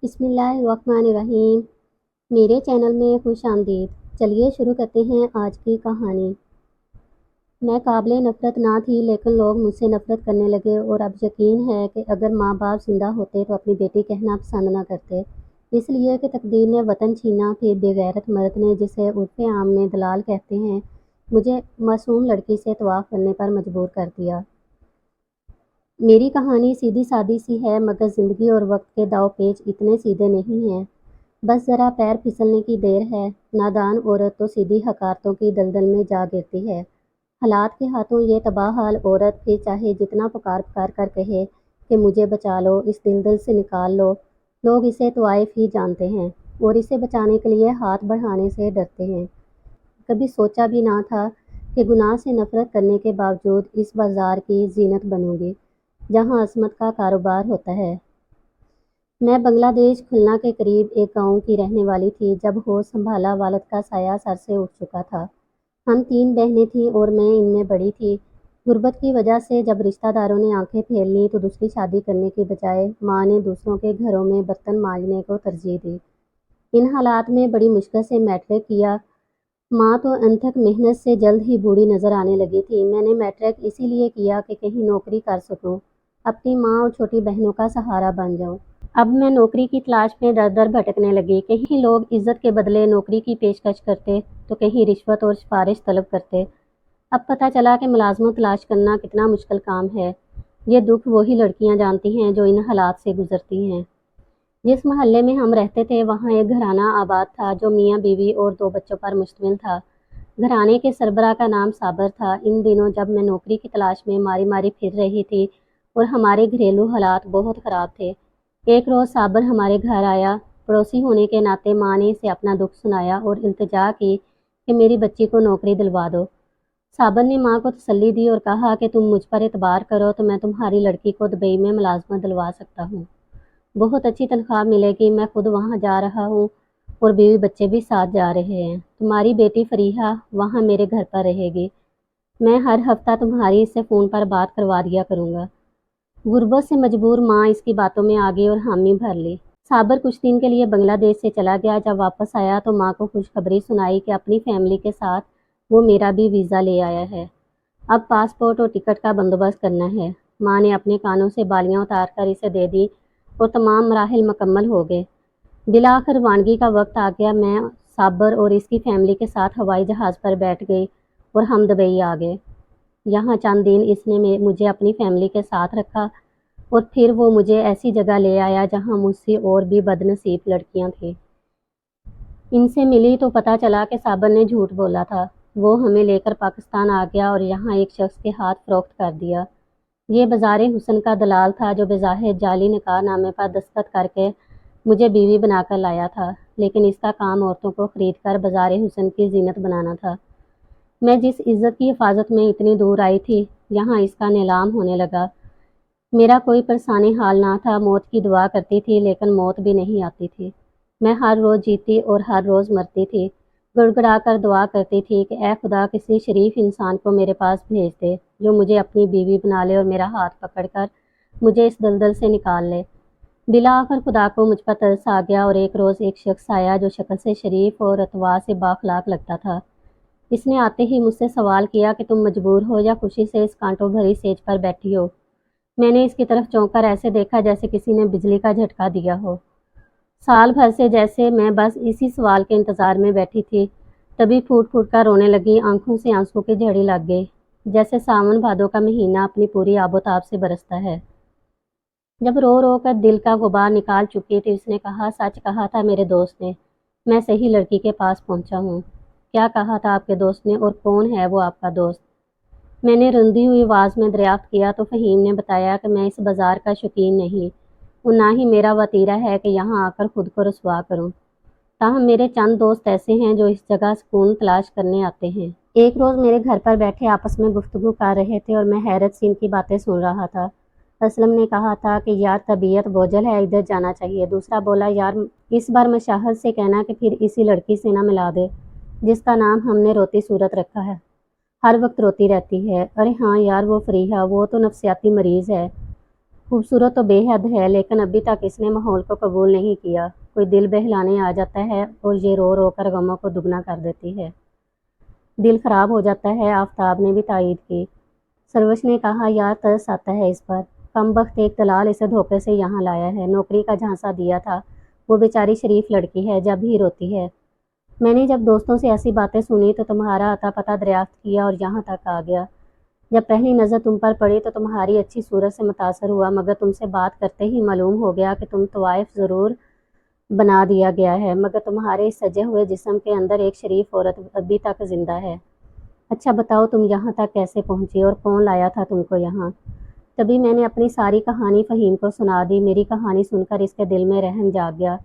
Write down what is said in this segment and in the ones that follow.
बिस्मिल्लाहिर्रहमानिर्रहीम। मेरे चैनल में खुश आमदीद। चलिए शुरू करते हैं आज की कहानी। मैं काबिल नफ़रत ना थी, लेकिन लोग मुझसे नफ़रत करने लगे और अब यकीन है कि अगर माँ बाप ज़िंदा होते तो अपनी बेटी कहना पसंद ना करते, इसलिए कि तकदीर ने वतन छीना। फिर बेगैरत मर्द ने, जिसे उर्फ़ आम में दलाल कहते हैं, मुझे मासूम लड़की से तवाफ़ करने पर मजबूर कर दिया। मेरी कहानी सीधी सादी सी है, मगर ज़िंदगी और वक्त के दाव पेच इतने सीधे नहीं हैं। बस ज़रा पैर फिसलने की देर है। नादान औरत तो सीधी हकारतों की दलदल में जा गिरती है। हालात के हाथों ये तबाह हाल औरत फिर चाहे जितना पुकार पुकार कर कहे कि मुझे बचा लो, इस दलदल से निकाल लो, लोग इसे तवाइफ ही जानते हैं और इसे बचाने के लिए हाथ बढ़ाने से डरते हैं। कभी सोचा भी ना था कि गुनाह से नफ़रत करने के बावजूद इस बाज़ार की ज़ीनत बनूंगी, जहाँ असमत का कारोबार होता है। मैं बांग्लादेश खुलना के करीब एक गांव की रहने वाली थी। जब होश संभाला, वालिद का साया सर से उठ चुका था। हम 3 बहनें थीं और मैं इनमें बड़ी थी। गुर्बत की वजह से जब रिश्तेदारों ने आंखें फेर लीं तो दूसरी शादी करने की बजाय माँ ने दूसरों के घरों में बर्तन मांजने को तरजीह दी। इन हालात में बड़ी मुश्किल से मैट्रिक किया। माँ तो अनथक मेहनत से जल्द ही बूढ़ी नज़र आने लगी थी। मैंने मैट्रिक इसीलिए किया कि कहीं नौकरी कर सकूं, अपनी माँ और छोटी बहनों का सहारा बन जाऊं। अब मैं नौकरी की तलाश में दर दर भटकने लगी। कहीं लोग इज्जत के बदले नौकरी की पेशकश करते तो कहीं रिश्वत और सिफारिश तलब करते। अब पता चला कि मुलाजमत तलाश करना कितना मुश्किल काम है। ये दुख वही लड़कियां जानती हैं जो इन हालात से गुजरती हैं। जिस मोहल्ले में हम रहते थे वहाँ एक घराना आबाद था जो मियाँ बीवी और 2 बच्चों पर मुश्तमिल था। घराने के सरबराह का नाम साबर था। इन दिनों जब मैं नौकरी की तलाश में मारी मारी फिर रही थी और हमारे घरेलू हालात बहुत ख़राब थे, एक रोज़ साबर हमारे घर आया। पड़ोसी होने के नाते माँ ने इसे अपना दुख सुनाया और इल्तिजा की कि मेरी बच्ची को नौकरी दिलवा दो। साबर ने माँ को तसल्ली दी और कहा कि तुम मुझ पर एतबार करो तो मैं तुम्हारी लड़की को दुबई में मुलाजमत दिलवा सकता हूँ। बहुत अच्छी तनख्वाह मिलेगी। मैं खुद वहाँ जा रहा हूँ और बीवी बच्चे भी साथ जा रहे हैं। तुम्हारी बेटी फरीहा वहाँ मेरे घर पर रहेगी। मैं हर हफ्ता तुम्हारी इससे फ़ोन पर बात करवा दिया करूँगा। गुर्बत से मजबूर माँ इसकी बातों में आ गई और हामी भर ली। साबर कुछ दिन के लिए बांग्लादेश से चला गया। जब वापस आया तो माँ को खुशखबरी सुनाई कि अपनी फैमिली के साथ वो मेरा भी वीज़ा ले आया है। अब पासपोर्ट और टिकट का बंदोबस्त करना है। माँ ने अपने कानों से बालियाँ उतार कर इसे दे दी और तमाम मराहिल मुकम्मल हो गए। बिलाखिर रवानगी का वक्त आ गया। मैं साबर और इसकी फैमिली के साथ हवाई जहाज़ पर बैठ गई और हम दुबई आ गए। यहाँ चंद दिन इसने मुझे अपनी फैमिली के साथ रखा और फिर वो मुझे ऐसी जगह ले आया जहाँ मुझसे और भी बदनसीब लड़कियाँ थीं। इनसे मिली तो पता चला कि साबर ने झूठ बोला था। वो हमें लेकर पाकिस्तान आ गया और यहाँ एक शख्स के हाथ फरोख्त कर दिया। ये बाज़ार हुस्न का दलाल था जो बेज़ाहिर जाली निकाह नामे पर दस्तखत करके मुझे बीवी बनाकर लाया था, लेकिन इसका काम औरतों को ख़रीद कर बाज़ार हुस्न की ज़ीनत बनाना था। मैं जिस इज़्ज़त की हिफाजत में इतनी दूर आई थी, यहाँ इसका नीलाम होने लगा। मेरा कोई परेशानी हाल ना था। मौत की दुआ करती थी, लेकिन मौत भी नहीं आती थी। मैं हर रोज़ जीती और हर रोज़ मरती थी। गुड़गुड़ा कर दुआ करती थी कि ऐ खुदा, किसी शरीफ इंसान को मेरे पास भेज दे जो मुझे अपनी बीवी बना ले और मेरा हाथ पकड़कर मुझे इस दलदल से निकाल ले। बिलाखिर खुदा को मुझ पर तरस आ गया और एक रोज़ एक शख्स आया जो शक्ल से शरीफ और अतवा से बाखलाक लगता था। इसने आते ही मुझसे सवाल किया कि तुम मजबूर हो या खुशी से इस कांटों भरी सेज पर बैठी हो। मैंने इसकी तरफ चौंक कर ऐसे देखा जैसे किसी ने बिजली का झटका दिया हो। साल भर से जैसे मैं बस इसी सवाल के इंतज़ार में बैठी थी, तभी फूट फूट कर रोने लगी। आंखों से आंसू की झड़ी लग गई, जैसे सावन भादों का महीना अपनी पूरी आबोताब से बरसता है। जब रो रो कर दिल का गुबार निकाल चुकी थी, उसने कहा, सच कहा था मेरे दोस्त ने, मैं सही लड़की के पास पहुंचा हूँ। क्या कहा था आपके दोस्त ने और कौन है वो आपका दोस्त? मैंने रुंधी हुई आवाज़ में दरियाफ्त किया तो फ़हीम ने बताया कि मैं इस बाज़ार का शौकीन नहीं और ना ही मेरा वतीरा है कि यहाँ आकर खुद को रुसवा करूँ। ताहम मेरे चंद दोस्त ऐसे हैं जो इस जगह सुकून तलाश करने आते हैं। एक रोज़ मेरे घर पर बैठे आपस में गुफ्तगू कर रहे थे और मैं हैरत से इनकी बातें सुन रहा था। असलम ने कहा था कि यार तबीयत बोझल है, इधर जाना चाहिए। दूसरा बोला, यार इस बार मशाहद से कहना कि फिर इसी लड़की से ना मिला दे जिसका नाम हमने रोती सूरत रखा है, हर वक्त रोती रहती है। अरे हाँ यार, वो फरीहा, वो तो नफसियाती मरीज़ है। खूबसूरत तो बेहद है, लेकिन अभी तक इसने माहौल को कबूल नहीं किया। कोई दिल बहलाने आ जाता है और ये रो रो कर गमों को दुगना कर देती है। दिल खराब हो जाता है, आफताब ने भी तायीद की। सरवश ने कहा, यार तरस आता है इस पर। कमबख्त एक दलाल इसे धोखे से यहाँ लाया है, नौकरी का झांसा दिया था। वो बेचारी शरीफ लड़की है, जब ही रोती है। मैंने जब दोस्तों से ऐसी बातें सुनी तो तुम्हारा अता पता दरियाफ्त किया और यहाँ तक आ गया। जब पहली नज़र तुम पर पड़ी तो तुम्हारी अच्छी सूरत से मुतासर हुआ, मगर तुमसे बात करते ही मालूम हो गया कि तुम तवाइफ ज़रूर बना दिया गया है, मगर तुम्हारे इस सजे हुए जिस्म के अंदर एक शरीफ औरत अभी तक जिंदा है। अच्छा बताओ, तुम यहाँ तक कैसे पहुँची और कौन लाया था तुमको यहाँ? तभी मैंने अपनी सारी कहानी फ़हीम को सुना दी। मेरी कहानी सुनकर इसके दिल में रहम जाग गया।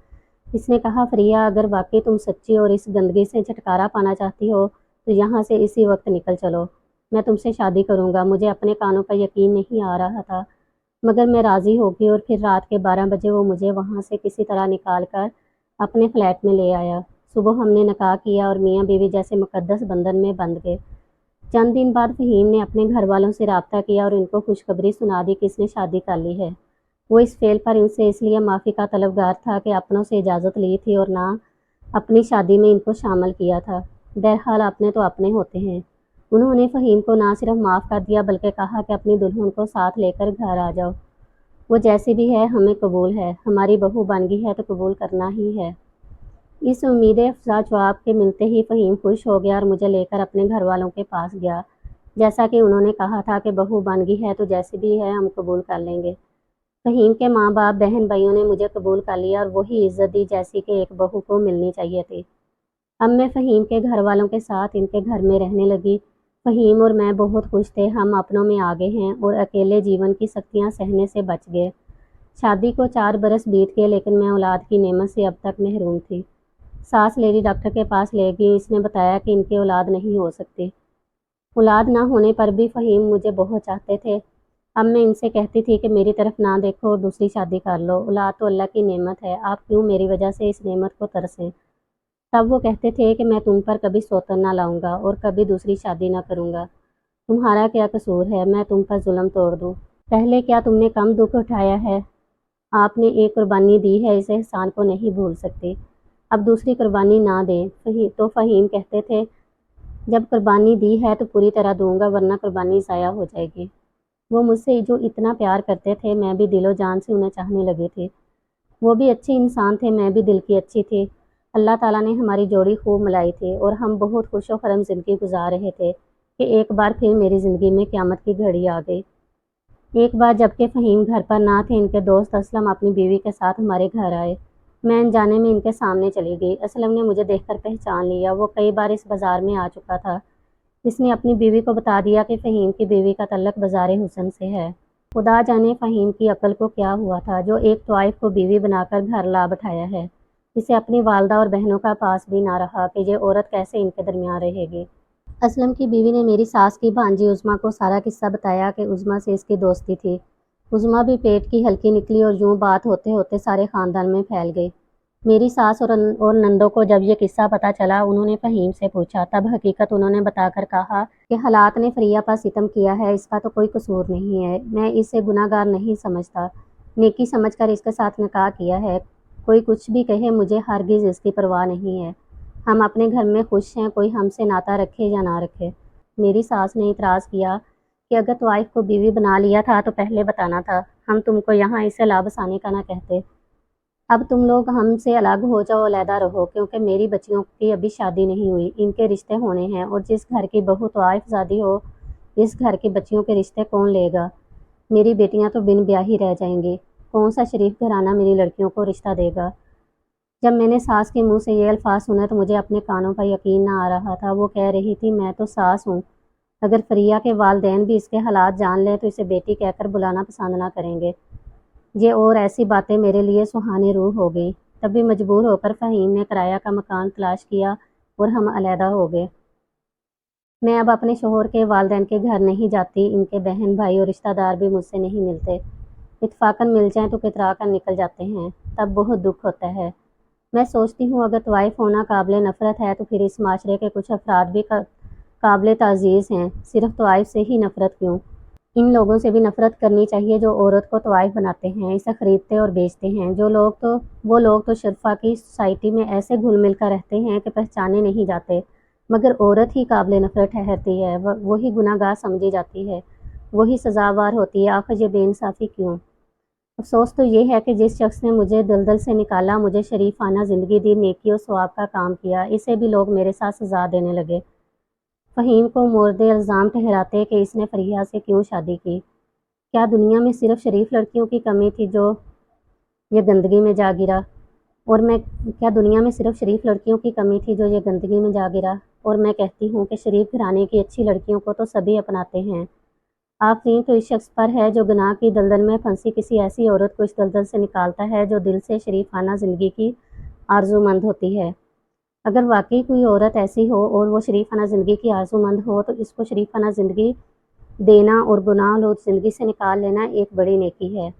इसने कहा, फ़रिया, अगर वाकई तुम सच्ची और इस गंदगी से छुटकारा पाना चाहती हो तो यहाँ से इसी वक्त निकल चलो। मैं तुमसे शादी करूँगा। मुझे अपने कानों पर यकीन नहीं आ रहा था, मगर मैं राज़ी हो गई और फिर रात के 12 बजे वो मुझे वहाँ से किसी तरह निकाल कर अपने फ्लैट में ले आया। सुबह हमने निकाह किया और मियाँ बीवी जैसे मुक़द्दस बंधन में बंध गए। चंद दिन बाद फ़हीम ने अपने घर वालों से रब्ता किया और इनको खुशखबरी सुना दी कि इसने शादी कर ली है। वो इस फेल पर इनसे इसलिए माफ़ी का तलबगार था कि अपनों से इजाज़त ली थी और ना अपनी शादी में इनको शामिल किया था। बहरहाल अपने तो अपने होते हैं। उन्होंने फ़हीम को ना सिर्फ माफ़ कर दिया बल्कि कहा कि अपनी दुल्हन को साथ लेकर घर आ जाओ। वो जैसी भी है हमें कबूल है, हमारी बहू बन गई है तो कबूल करना ही है। इस उम्मीद अफ़ज़ा जवाब के मिलते ही फ़हीम खुश हो गया और मुझे लेकर अपने घर वालों के पास गया। जैसा कि उन्होंने कहा था कि बहू बन गई है तो जैसी भी है हम कबूल कर लेंगे। फ़हीम के माँ बाप बहन भाइयों ने मुझे कबूल कर लिया और वही इज़्ज़त दी जैसी कि एक बहू को मिलनी चाहिए थी। अब मैं फ़हीम के घर वालों के साथ इनके घर में रहने लगी। फ़हीम और मैं बहुत खुश थे। हम अपनों में आ गए हैं और अकेले जीवन की सख्तियाँ सहने से बच गए। शादी को 4 बरस बीत गए, लेकिन मैं औलाद की नेमत से अब तक महरूम थी। सास लेडी डॉक्टर के पास ले गई। इसने बताया कि इनकी औलाद नहीं हो सकती। औलाद ना होने पर भी फ़हीम मुझे बहुत चाहते थे। अब मैं इनसे कहती थी कि मेरी तरफ ना देखो और दूसरी शादी कर लो। औलाद तो अल्लाह की नेमत है, आप क्यों मेरी वजह से इस नेमत को तरसें? तब वो कहते थे कि मैं तुम पर कभी सौतन ना लाऊंगा और कभी दूसरी शादी ना करूंगा। तुम्हारा क्या कसूर है मैं तुम पर जुल्म तोड़ दूं? पहले क्या तुमने कम दुख उठाया है? आपने एक कुर्बानी दी है, इस एहसान को नहीं भूल सकती। अब दूसरी कुर्बानी ना दें। तो फ़हीम कहते थे, जब कुर्बानी दी है तो पूरी तरह दूंगा, वरना कुर्बानी ज़ाया हो जाएगी। वो मुझसे जो इतना प्यार करते थे, मैं भी दिलो जान से उन्हें चाहने लगी थी। वो भी अच्छे इंसान थे, मैं भी दिल की अच्छी थी। अल्लाह ताला ने हमारी जोड़ी खूब मिलाई थी और हम बहुत खुश व खरम ज़िंदगी गुजार रहे थे कि एक बार फिर मेरी ज़िंदगी में क़यामत की घड़ी आ गई। एक बार जबकि फ़हीम घर पर ना थे, इनके दोस्त असलम अपनी बीवी के साथ हमारे घर आए। मैं अनजाने में इनके सामने चली गई। असलम ने मुझे देखकर पहचान लिया। वो कई बार इस बाज़ार में आ चुका था। इसने अपनी बीवी को बता दिया कि फ़हीम की बीवी का तल्लक बाज़ार हुसन से है। खुदा जाने फ़हीम की अक्ल को क्या हुआ था, जो एक तवाइफ को बीवी बनाकर घर ला बैठाया है। इसे अपनी वालदा और बहनों का पास भी ना रहा कि ये औरत कैसे इनके दरमियान रहेगी। असलम की बीवी ने मेरी सास की भांजी उज़्मा को सारा किस्सा बताया कि उज़्मा से इसकी दोस्ती थी। उज़्मा भी पेट की हल्की निकली और यूँ बात होते होते सारे ख़ानदान में फैल गई। मेरी सास और नंदों को जब ये किस्सा पता चला, उन्होंने फ़हीम से पूछा। तब हकीकत उन्होंने बताकर कहा कि हालात ने फ़रिया पर सितम किया है, इसका तो कोई कसूर नहीं है। मैं इसे गुनाहगार नहीं समझता, नेकी समझकर इसके साथ निकाह किया है। कोई कुछ भी कहे, मुझे हरगिज़ इसकी परवाह नहीं है। हम अपने घर में खुश हैं, कोई हमसे नाता रखे या ना रखे। मेरी सास ने इतराज़ किया कि अगर तवाइफ को बीवी बना लिया था तो पहले बताना था, हम तुमको यहाँ इसे लाबसाने का ना कहते। अब तुम लोग हमसे अलग हो जाओ, अलहदा रहो, क्योंकि मेरी बच्चियों की अभी शादी नहीं हुई, इनके रिश्ते होने हैं और जिस घर की बहू तवाइफ ज़ादी हो, इस घर की बच्चियों के रिश्ते कौन लेगा? मेरी बेटियां तो बिन ब्याही रह जाएंगी। कौन सा शरीफ घराना मेरी लड़कियों को रिश्ता देगा? जब मैंने सास के मुंह से ये अल्फाज सुने तो मुझे अपने कानों पर यकीन ना आ रहा था। वो कह रही थी, मैं तो सास हूँ। अगर फ़रिया के वालिदैन भी इसके हालात जान लें तो इसे बेटी कहकर बुलाना पसंद ना करेंगे। ये और ऐसी बातें मेरे लिए सुहानी रूह हो गई। तभी मजबूर होकर फ़हीम ने किराया का मकान तलाश किया और हम अलहदा हो गए। मैं अब अपने शोहर के वालिदैन के घर नहीं जाती। इनके बहन भाई और रिश्तेदार भी मुझसे नहीं मिलते। इत्तफाकन मिल जाएं तो कितरा कर निकल जाते हैं। तब बहुत दुख होता है। मैं सोचती हूँ अगर तवाइफ होना काबिल नफ़रत है तो फिर इस माशरे के कुछ अफराद भी काबिल ताज़ीज़ हैं। सिर्फ तवाइफ से ही नफ़रत क्यों? ان لوگوں سے بھی نفرت کرنی چاہیے جو عورت کو طوائف بناتے ہیں، اسے خریدتے اور بیچتے ہیں۔ وہ لوگ تو شرفا کی سوسائٹی میں ایسے گھل مل کر رہتے ہیں کہ پہچانے نہیں جاتے، مگر عورت ہی قابل نفرت ٹھہرتی ہے، وہی گناہ گار سمجھی جاتی ہے، وہی سزاوار ہوتی ہے۔ آخر یہ بے انصافی کیوں؟ افسوس تو یہ ہے کہ جس شخص نے مجھے دلدل سے نکالا، مجھے شریفانہ زندگی دی، نیکی و ثواب کا کام کیا، اسے بھی لوگ میرے ساتھ سزا دینے لگے۔ فہیم کو مورد الزام ٹھہراتے کہ اس نے فریحہ سے کیوں شادی کی۔ کیا دنیا میں صرف شریف لڑکیوں کی کمی تھی جو یہ گندگی میں جا گرا؟ اور میں کہتی ہوں کہ شریف گھرانے کی اچھی لڑکیوں کو تو سبھی اپناتے ہیں۔ آفرین تو اس شخص پر ہے جو گناہ کی دلدل میں پھنسی کسی ایسی عورت کو اس دلدل سے نکالتا ہے جو دل سے شریفانہ زندگی کی آرزو مند ہوتی ہے۔ اگر واقعی کوئی عورت ایسی ہو اور وہ شریفانہ زندگی کی آرزو مند ہو تو اس کو شریفانہ زندگی دینا اور گناہ آلود زندگی سے نکال لینا ایک بڑی نیکی ہے۔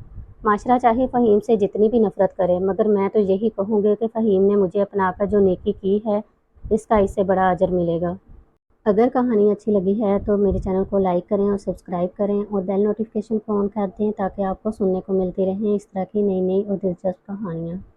معاشرہ چاہے فہیم سے جتنی بھی نفرت کرے، مگر میں تو یہی کہوں گی کہ فہیم نے مجھے اپنا کر جو نیکی کی ہے اس کا اسے بڑا اجر ملے گا۔ اگر کہانی اچھی لگی ہے تو میرے چینل کو لائک کریں اور سبسکرائب کریں اور بیل نوٹیفیکیشن کو آن کر دیں تاکہ آپ کو سننے کو ملتی رہیں اس طرح کی نئی اور دلچسپ کہانیاں۔